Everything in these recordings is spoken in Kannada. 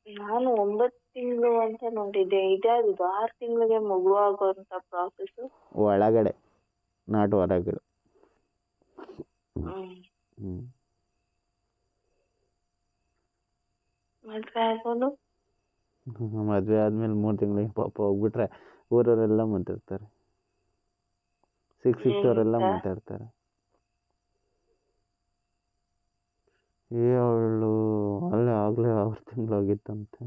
ನಾನು 9 ತಿಂಗಳು ಅಂತ ನೋಡಿದ್ದೆ. ಇದ್ಯಾವ್ದು 6 ತಿಂಗಳಿಗೆ ಮಗು ಆಗೋಂತ ಪ್ರಾಸೆಸ್? ಒಳಗಡೆ ನಾಟ್ ಹೊರಗಡೆ. ಮದ್ವೆ ಆಗೋನು ಮದುವೆ ಆದ್ಮೇಲೆ 3 ತಿಂಗಳಿಗೆ ಪಾಪ ಹೋಗ್ಬಿಟ್ರೆ ಊರವರೆಲ್ಲ ಮಾತಾಡ್ತಾರೆ. ಸಿಕ್ತವರೆಲ್ಲ ಮಾತಾಡ್ತಾರೆ. ಅವಳು ಆಗ್ಲೇ 6 ತಿಂಗಳಾಗಿತ್ತಂತೆ.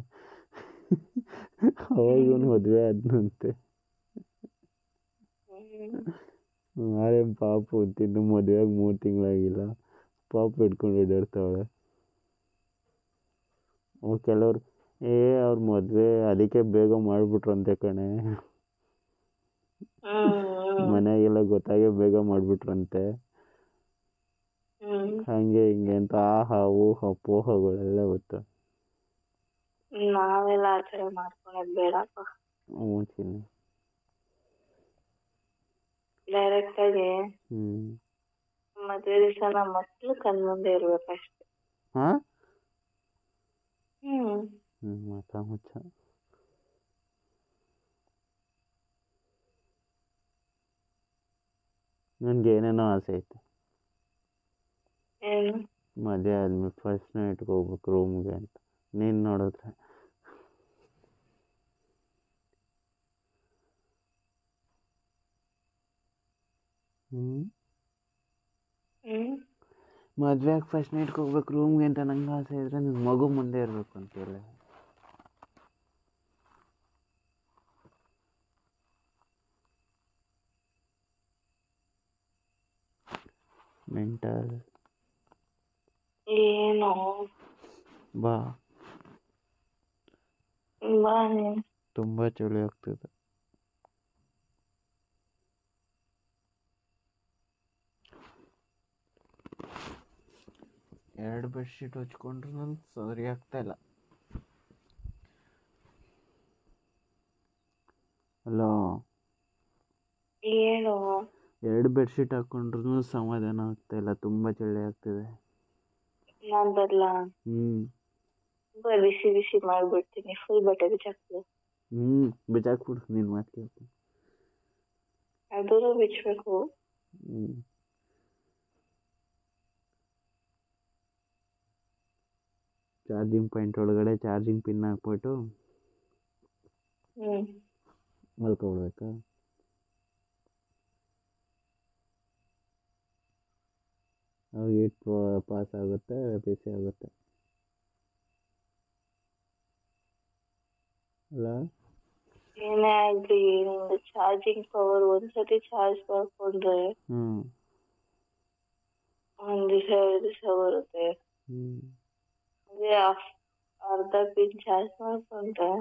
ಅವಾಗ ಮದುವೆ ಆದ್ನಂತೆ. ಆರೇನ್ ಪಾಪು ಇನ್ನು ಮದುವೆಯಾಗಿ 3 ತಿಂಗಳಾಗಿಲ್ಲ, ಪಾಪು ಇಟ್ಕೊಂಡು ಓಡಾಡ್ತಾವಳೆ. ಕೆಲವ್ರು ಅವ್ರ ಮದುವೆ ಅದಕ್ಕೆ ಬೇಗ ಮಾಡ್ಬಿಟ್ರಂತೆ ಕಣೆ, ಮನೆಗೆಲ್ಲ ಗೊತ್ತಾಗೆ ಬೇಗ ಮಾಡ್ಬಿಟ್ರಂತೆ. ಹಂಗೆ ಹಿಂಗೆ ಅಂತ ಅಪೋಹಗಳೆಲ್ಲ ಗೊತ್ತ. ನಾವೆಲ್ಲ ಆತರ ಮಾಡ್ಕೊಳೋದ್ ಬೇಡಪ್ಪ. ಚಿನ್ನಿ ಡೈರೆಕ್ಟ್ ಆಗಿ ಮದ್ವೆ ದಿವಸ ನಮ್ಮ ಮಕ್ಳು ಕಣ್ಮುಂದೆ ಇರ್ಬೇಕಷ್ಟೆ. ಮತ ಮುಚ್ಚ. ನನ್ಗೆ ಏನೇನೋ ಆಸೆ ಐತೆ. ಏನು? ಮದುವೆ ಆದ್ಮೇಲೆ ಫಸ್ಟ್ ನೈಟ್ಗೆ ಹೋಗ್ಬೇಕು ರೂಮ್ಗೆ ಅಂತ. ನೀನ್ ನೋಡಿದ್ರೆ ಮದುವೆ ಆಗಿ ಫಸ್ಟ್ ನೈಟ್ಗೆ ಹೋಗ್ಬೇಕು ರೂಮ್ಗೆ ಅಂತ ನಂಗೆ ಆಸೆ ಇದ್ರೆ ನಿನ್ ಮಗು ಮುಂದೆ ಇರ್ಬೇಕು ಅಂತೆಲ್ಲ. ಮೆಂಟಲ್. ಏನೋ ಬಾ ಬಾ. ತುಂಬಾ ಚಳಿ ಆಗ್ತದೆ. ಎರಡು ಬೆಡ್ಶೀಟ್ ಹಚ್ಕೊಂಡ್ರು ನಾನು ಸರಿ ಆಗ್ತಾ ಇಲ್ಲ. ಹಲೋ, ಏನು? 2 ಬೆಡ್ಶೀಟ್ ಹಾಕೊಂಡ್ರು ಸಮಾಧಾನ ಆಗ್ತಾ ಇಲ್ಲ, ತುಂಬಾ ಚಳಿ ಆಗ್ತಿದೆ. ನಾನ್ ಬರ್ಲಾ? ಬಿಸಿ ಬಿಸಿ ಮಾಡ್ಬಿಡ್ತೀನಿ, ಫುಲ್ ಬಟ್ಟೆ ಬಿಚ್ಚಾಕ್ತೀನಿ. ಬಿಚ್ಚಾಕ್ಬಿಡು, ನೀನ್ ಮಾತು ಕೇಳ್ತೀನಿ. ಅದನ್ನು ಬಿಚ್ಚಬೇಕು. ಚಾರ್ಜಿಂಗ್ ಪಾಯಿಂಟ್ ಒಳಗಡೆ ಚಾರ್ಜಿಂಗ್ ಪಿನ್ ಹಾಕ್ಬಿಟ್ಟು ಮಲ್ಕೊಬಿಡ್ಬೇಕಾ? ಅವಾಗ ಹೀಟ್ ಪಾಸ್ ಆಗುತ್ತೆ, ಬಿಸಿ ಆಗುತ್ತೆ ಅಲ್ಲ? ಏನೇ ಆಗ್ಲಿ, ನಿಮ್ದು ಚಾರ್ಜಿಂಗ್ ಪವರ್ ಒಂದ್ಸತಿ ಚಾರ್ಜ್ ಮಾಡ್ಕೊಂಡ್ರೆ ಒಂದ್ ದಿವಸ 2 ದಿವಸ ಬರುತ್ತೆ. ಅದೇ ಅರ್ಧ ಪಿನ್ ಚಾರ್ಜ್ ಮಾಡ್ಕೊಂಡ್ರೆ